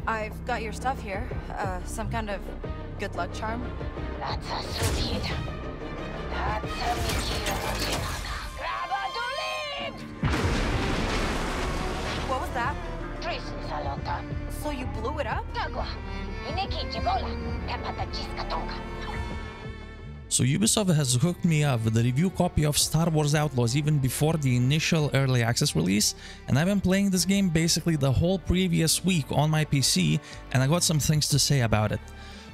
I've got your stuff here. Some kind of good luck charm. That's a sweet. That's a Mickey. What was that? Tracing salota. So you blew it up? Tagua. Ineki jigola. Kapata jiskatonga. So Ubisoft has hooked me up with a review copy of Star Wars Outlaws even before the initial early access release, and I've been playing this game basically the whole previous week on my PC, and I got some things to say about it.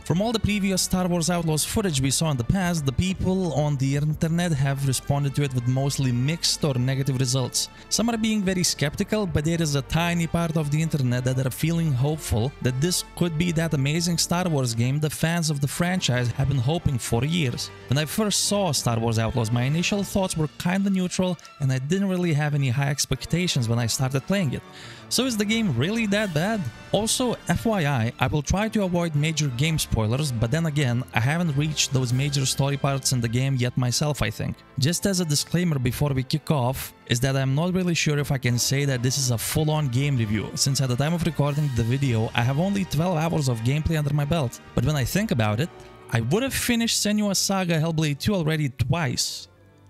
From all the previous Star Wars Outlaws footage we saw in the past, the people on the internet have responded to it with mostly mixed or negative results. Some are being very skeptical, but there is a tiny part of the internet that are feeling hopeful that this could be that amazing Star Wars game the fans of the franchise have been hoping for years. When I first saw Star Wars Outlaws, my initial thoughts were kinda neutral, and I didn't really have any high expectations when I started playing it. So is the game really that bad? Also, FYI, I will try to avoid major game spoilers, but then again, I haven't reached those major story parts in the game yet myself, I think. Just as a disclaimer before we kick off, is that I'm not really sure if I can say that this is a full-on game review, since at the time of recording the video, I have only 12 hours of gameplay under my belt. But when I think about it, I would have finished Senua's Saga Hellblade 2 already twice,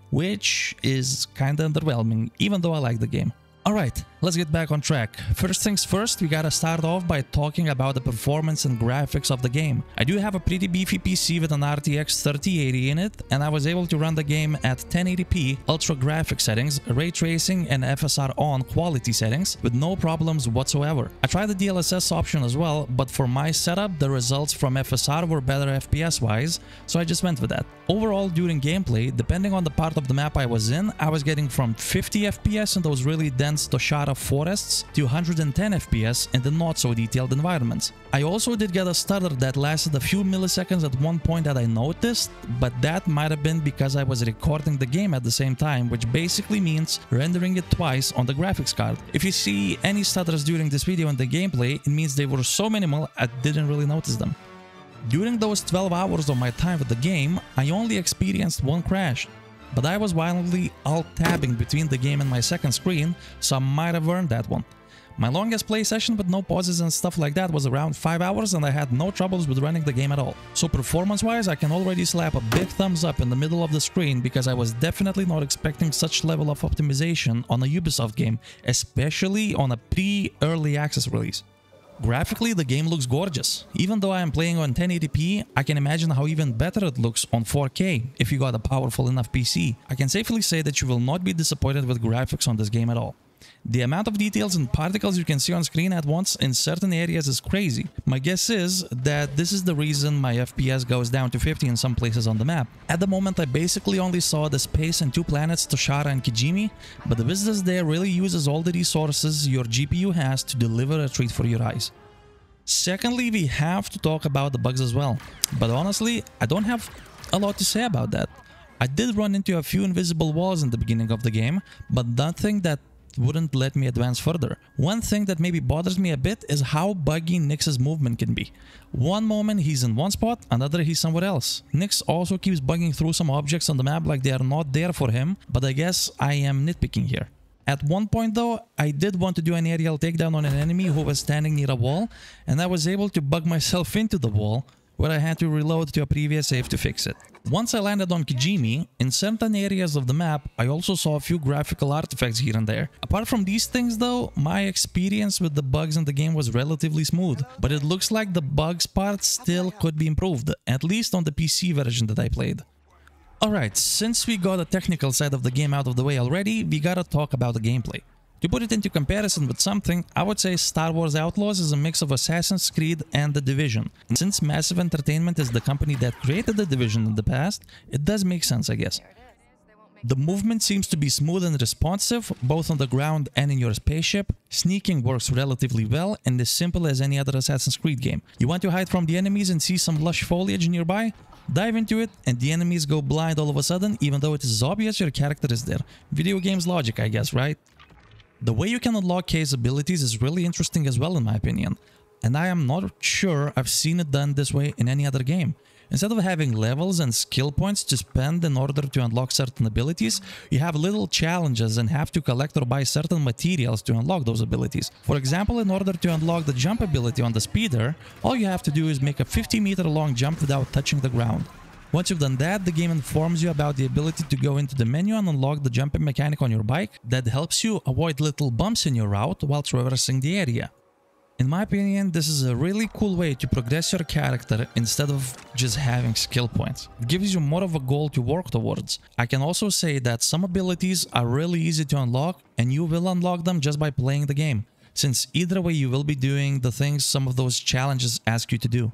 which is kinda underwhelming, even though I like the game. Alright, let's get back on track. First things first, we gotta start off by talking about the performance and graphics of the game. I do have a pretty beefy PC with an RTX 3080 in it, and I was able to run the game at 1080p, ultra graphic settings, ray tracing and FSR on quality settings with no problems whatsoever. I tried the DLSS option as well, but for my setup, the results from FSR were better FPS wise, so I just went with that. Overall, during gameplay, depending on the part of the map I was in, I was getting from 50 FPS in those really dense Toshara forests to 110 FPS in the not so detailed environments. I also did get a stutter that lasted a few milliseconds at one point that I noticed, but that might have been because I was recording the game at the same time, which basically means rendering it twice on the graphics card. If you see any stutters during this video in the gameplay, it means they were so minimal I didn't really notice them. During those 12 hours of my time with the game, I only experienced one crash, but I was violently alt-tabbing between the game and my second screen, so I might have earned that one. My longest play session with no pauses and stuff like that was around 5 hours, and I had no troubles with running the game at all. So performance-wise, I can already slap a big thumbs up in the middle of the screen because I was definitely not expecting such level of optimization on a Ubisoft game, especially on a pre-early access release. Graphically, the game looks gorgeous. Even though I am playing on 1080p, I can imagine how even better it looks on 4K if you got a powerful enough PC. I can safely say that you will not be disappointed with graphics on this game at all. The amount of details and particles you can see on screen at once in certain areas is crazy. My guess is that this is the reason my FPS goes down to 50 in some places on the map. At the moment, I basically only saw the space and two planets, Toshara and Kijimi, but the visitors there really uses all the resources your GPU has to deliver a treat for your eyes. Secondly, we have to talk about the bugs as well, but honestly, I don't have a lot to say about that. I did run into a few invisible walls in the beginning of the game, but nothing that wouldn't let me advance further. One thing that maybe bothers me a bit is how buggy Nyx's movement can be. One moment he's in one spot, another he's somewhere else. Nyx also keeps bugging through some objects on the map like they are not there for him, but I guess I am nitpicking here. At one point though, I did want to do an aerial takedown on an enemy who was standing near a wall, and I was able to bug myself into the wall, where I had to reload to a previous save to fix it. Once I landed on Kijimi, in certain areas of the map, I also saw a few graphical artifacts here and there. Apart from these things though, my experience with the bugs in the game was relatively smooth, but it looks like the bugs part still could be improved, at least on the PC version that I played. Alright, since we got the technical side of the game out of the way already, we gotta talk about the gameplay. To put it into comparison with something, I would say Star Wars Outlaws is a mix of Assassin's Creed and The Division. And since Massive Entertainment is the company that created The Division in the past, it does make sense, I guess. The movement seems to be smooth and responsive, both on the ground and in your spaceship. Sneaking works relatively well and is simple as any other Assassin's Creed game. You want to hide from the enemies and see some lush foliage nearby? Dive into it and the enemies go blind all of a sudden, even though it is obvious your character is there. Video games logic, I guess, right? The way you can unlock Kay's abilities is really interesting as well in my opinion, and I am not sure I've seen it done this way in any other game. Instead of having levels and skill points to spend in order to unlock certain abilities, you have little challenges and have to collect or buy certain materials to unlock those abilities. For example, in order to unlock the jump ability on the speeder, all you have to do is make a 50-meter long jump without touching the ground. Once you've done that, the game informs you about the ability to go into the menu and unlock the jumping mechanic on your bike that helps you avoid little bumps in your route while traversing the area. In my opinion, this is a really cool way to progress your character instead of just having skill points. It gives you more of a goal to work towards. I can also say that some abilities are really easy to unlock, and you will unlock them just by playing the game, since either way you will be doing the things some of those challenges ask you to do.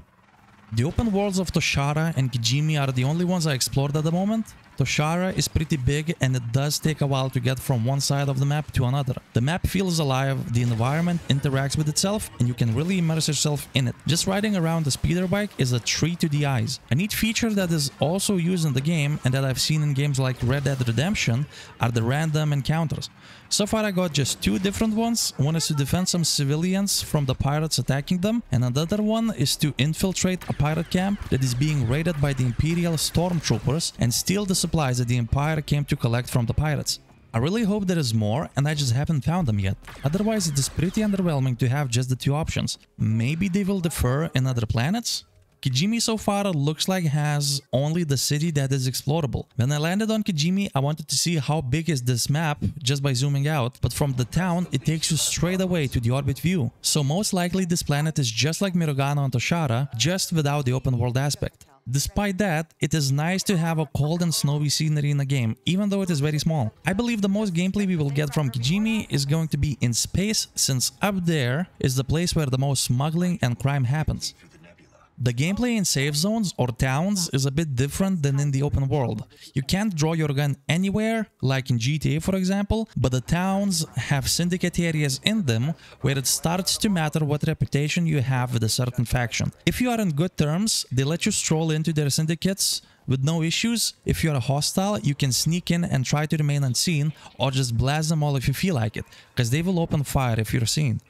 The open worlds of Toshara and Kijimi are the only ones I explored at the moment. Toshara is pretty big and it does take a while to get from one side of the map to another. The map feels alive, the environment interacts with itself, and you can really immerse yourself in it. Just riding around the speeder bike is a treat to the eyes. A neat feature that is also used in the game and that I've seen in games like Red Dead Redemption are the random encounters. So far I got just two different ones. One is to defend some civilians from the pirates attacking them, and another one is to infiltrate a pirate camp that is being raided by the Imperial stormtroopers and steal the supplies that the Empire came to collect from the pirates. I really hope there is more, and I just haven't found them yet. Otherwise it is pretty underwhelming to have just the two options. Maybe they will differ in other planets? Kijimi so far looks like has only the city that is explorable. When I landed on Kijimi, I wanted to see how big is this map just by zooming out, but from the town it takes you straight away to the orbit view. So most likely this planet is just like Mirogano and Toshara, just without the open world aspect. Despite that, it is nice to have a cold and snowy scenery in the game, even though it is very small. I believe the most gameplay we will get from Kijimi is going to be in space, since up there is the place where the most smuggling and crime happens. The gameplay in safe zones or towns is a bit different than in the open world. You can't draw your gun anywhere, like in GTA for example, but the towns have syndicate areas in them where it starts to matter what reputation you have with a certain faction. If you are in good terms, they let you stroll into their syndicates with no issues. If you are hostile, you can sneak in and try to remain unseen, or just blast them all if you feel like it, because they will open fire if you're seen.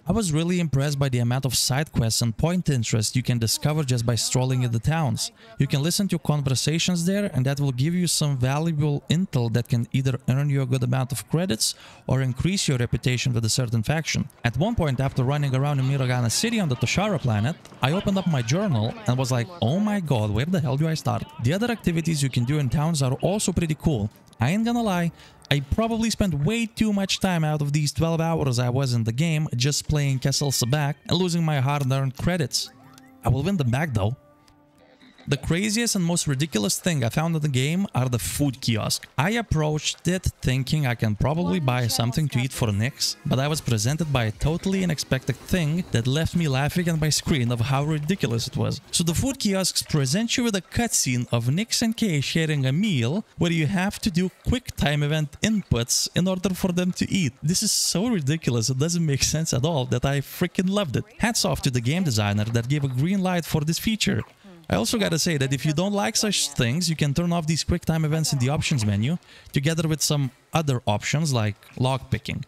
I was really impressed by the amount of side quests and point interest you can discover just by strolling in the towns. You can listen to conversations there, and that will give you some valuable intel that can either earn you a good amount of credits or increase your reputation with a certain faction. At one point, after running around in Mirogana City on the Toshara planet, I opened up my journal and was like, oh my god, where the hell do I start? The other activities you can do in towns are also pretty cool. I ain't gonna lie, I probably spent way too much time out of these 12 hours I was in the game just playing Kessel Sabak and losing my hard-earned credits. I will win them back though. The craziest and most ridiculous thing I found in the game are the food kiosk. I approached it thinking I can probably buy something to eat for Nix, but I was presented by a totally unexpected thing that left me laughing at my screen of how ridiculous it was. So the food kiosks present you with a cutscene of Nix and Kay sharing a meal where you have to do quick time event inputs in order for them to eat. This is so ridiculous, it doesn't make sense at all, that I freaking loved it. Hats off to the game designer that gave a green light for this feature. I also gotta say that if you don't like such things, you can turn off these quick time events in the options menu, together with some other options like lockpicking.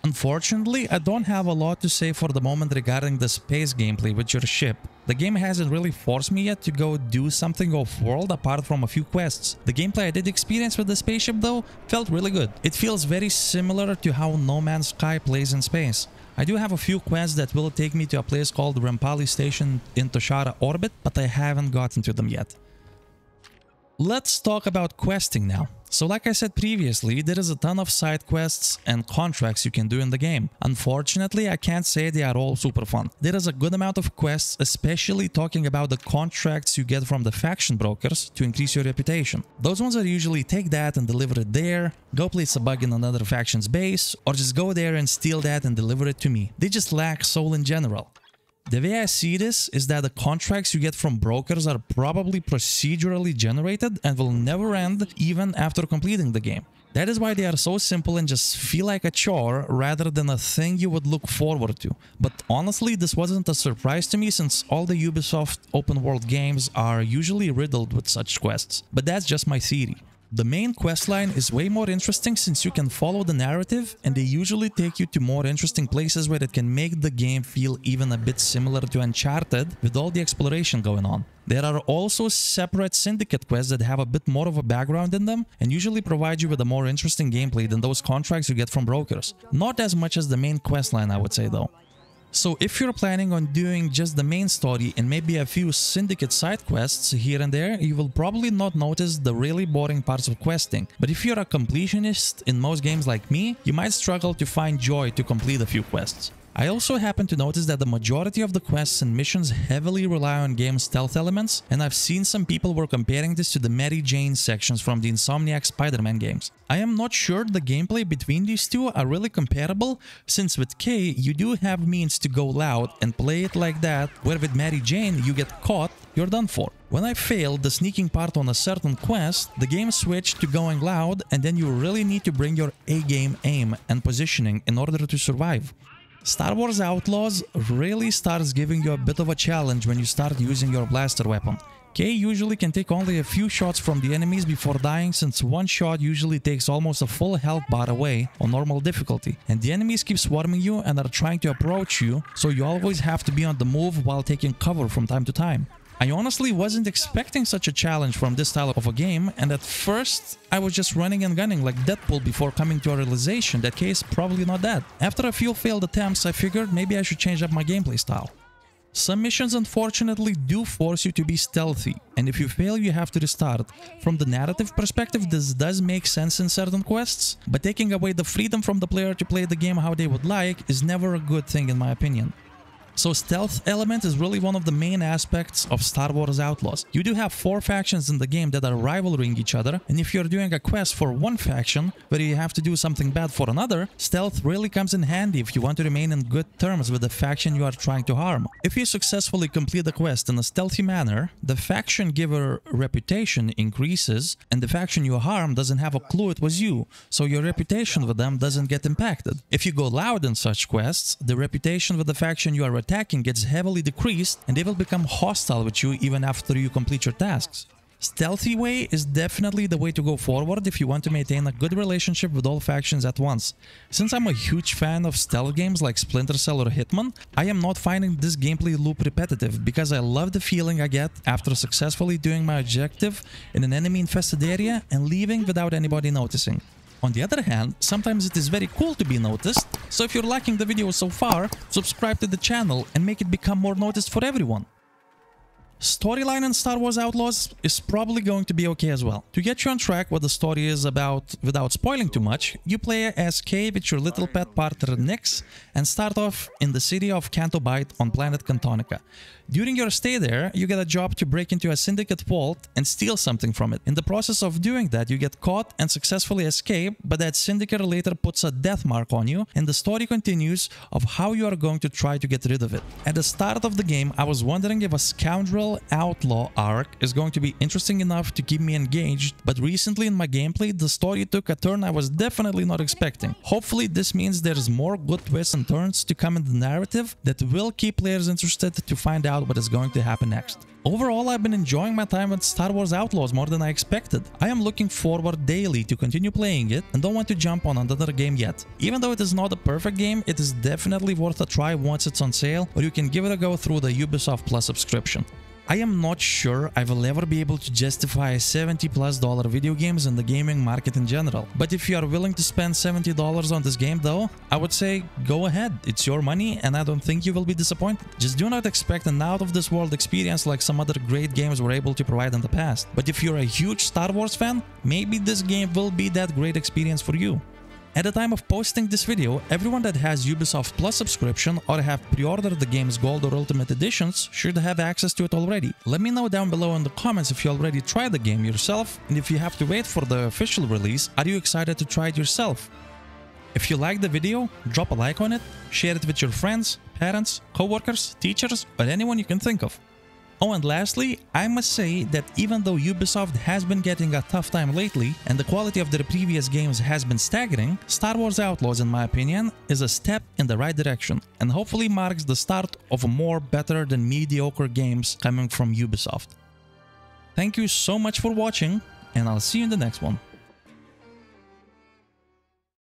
Unfortunately, I don't have a lot to say for the moment regarding the space gameplay with your ship. The game hasn't really forced me yet to go do something off-world apart from a few quests. The gameplay I did experience with the spaceship though felt really good. It feels very similar to how No Man's Sky plays in space. I do have a few quests that will take me to a place called Rampali Station in Toshara orbit, but I haven't gotten to them yet. Let's talk about questing now. So like I said previously, there is a ton of side quests and contracts you can do in the game. Unfortunately, I can't say they are all super fun. There is a good amount of quests, especially talking about the contracts you get from the faction brokers to increase your reputation. Those ones are usually take that and deliver it there, go place a bug in another faction's base, or just go there and steal that and deliver it to me. They just lack soul in general. The way I see this is that the contracts you get from brokers are probably procedurally generated and will never end even after completing the game. That is why they are so simple and just feel like a chore rather than a thing you would look forward to. But honestly, this wasn't a surprise to me since all the Ubisoft open world games are usually riddled with such quests. But that's just my theory. The main questline is way more interesting since you can follow the narrative, and they usually take you to more interesting places where it can make the game feel even a bit similar to Uncharted with all the exploration going on. There are also separate syndicate quests that have a bit more of a background in them and usually provide you with a more interesting gameplay than those contracts you get from brokers. Not as much as the main questline, I would say though. So if you're planning on doing just the main story and maybe a few syndicate side quests here and there, you will probably not notice the really boring parts of questing. But if you're a completionist in most games like me, you might struggle to find joy to complete a few quests. I also happen to notice that the majority of the quests and missions heavily rely on game stealth elements, and I've seen some people were comparing this to the Mary Jane sections from the Insomniac Spider-Man games. I am not sure the gameplay between these two are really comparable, since with K you do have means to go loud and play it like that, where with Mary Jane you get caught, you're done for. When I failed the sneaking part on a certain quest, the game switched to going loud, and then you really need to bring your A-game aim and positioning in order to survive. Star Wars Outlaws really starts giving you a bit of a challenge when you start using your blaster weapon. K usually can take only a few shots from the enemies before dying, since one shot usually takes almost a full health bar away on normal difficulty, and the enemies keep swarming you and are trying to approach you, so you always have to be on the move while taking cover from time to time. I honestly wasn't expecting such a challenge from this style of a game, and at first I was just running and gunning like Deadpool before coming to a realization that K is probably not that. After a few failed attempts, I figured maybe I should change up my gameplay style. Some missions unfortunately do force you to be stealthy, and if you fail you have to restart. From the narrative perspective, this does make sense in certain quests, but taking away the freedom from the player to play the game how they would like is never a good thing in my opinion. So stealth element is really one of the main aspects of Star Wars Outlaws. You do have 4 factions in the game that are rivaling each other, and if you're doing a quest for one faction where you have to do something bad for another, stealth really comes in handy if you want to remain in good terms with the faction you are trying to harm. If you successfully complete the quest in a stealthy manner, the faction giver reputation increases, and the faction you harm doesn't have a clue it was you, so your reputation with them doesn't get impacted. If you go loud in such quests, the reputation with the faction you are attacking gets heavily decreased, and they will become hostile with you even after you complete your tasks. Stealthy way is definitely the way to go forward if you want to maintain a good relationship with all factions at once. Since I'm a huge fan of stealth games like Splinter Cell or Hitman, I am not finding this gameplay loop repetitive because I love the feeling I get after successfully doing my objective in an enemy infested area and leaving without anybody noticing. On the other hand, sometimes it is very cool to be noticed, so if you're liking the video so far, subscribe to the channel and make it become more noticed for everyone. Storyline in Star Wars Outlaws is probably going to be okay as well. To get you on track what the story is about without spoiling too much, you play as Kay with your little pet partner Nix and start off in the city of Canto Bight on planet Cantonica. During your stay there, you get a job to break into a syndicate vault and steal something from it. In the process of doing that, you get caught and successfully escape, but that syndicate later puts a death mark on you, and the story continues of how you are going to try to get rid of it. At the start of the game, I was wondering if a scoundrel outlaw arc is going to be interesting enough to keep me engaged, but recently in my gameplay, the story took a turn I was definitely not expecting. Hopefully this means there's more good twists and turns to come in the narrative that will keep players interested to find out what is going to happen next. Overall, I've been enjoying my time with Star Wars Outlaws more than I expected. I am looking forward daily to continue playing it and don't want to jump on another game yet. Even though it is not a perfect game, it is definitely worth a try once it's on sale, or you can give it a go through the Ubisoft Plus subscription. I am not sure I will ever be able to justify $70+ video games in the gaming market in general. But if you are willing to spend $70 on this game though, I would say go ahead. It's your money and I don't think you will be disappointed. Just do not expect an out-of-this-world experience like some other great games were able to provide in the past. But if you're a huge Star Wars fan, maybe this game will be that great experience for you. At the time of posting this video, everyone that has Ubisoft Plus subscription or have pre-ordered the game's Gold or Ultimate Editions should have access to it already. Let me know down below in the comments if you already tried the game yourself, and if you have to wait for the official release, are you excited to try it yourself? If you liked the video, drop a like on it, share it with your friends, parents, co-workers, teachers, or anyone you can think of. Oh, and lastly, I must say that even though Ubisoft has been getting a tough time lately and the quality of their previous games has been staggering, Star Wars Outlaws, in my opinion, is a step in the right direction and hopefully marks the start of more better than mediocre games coming from Ubisoft. Thank you so much for watching. and I'll see you in the next one.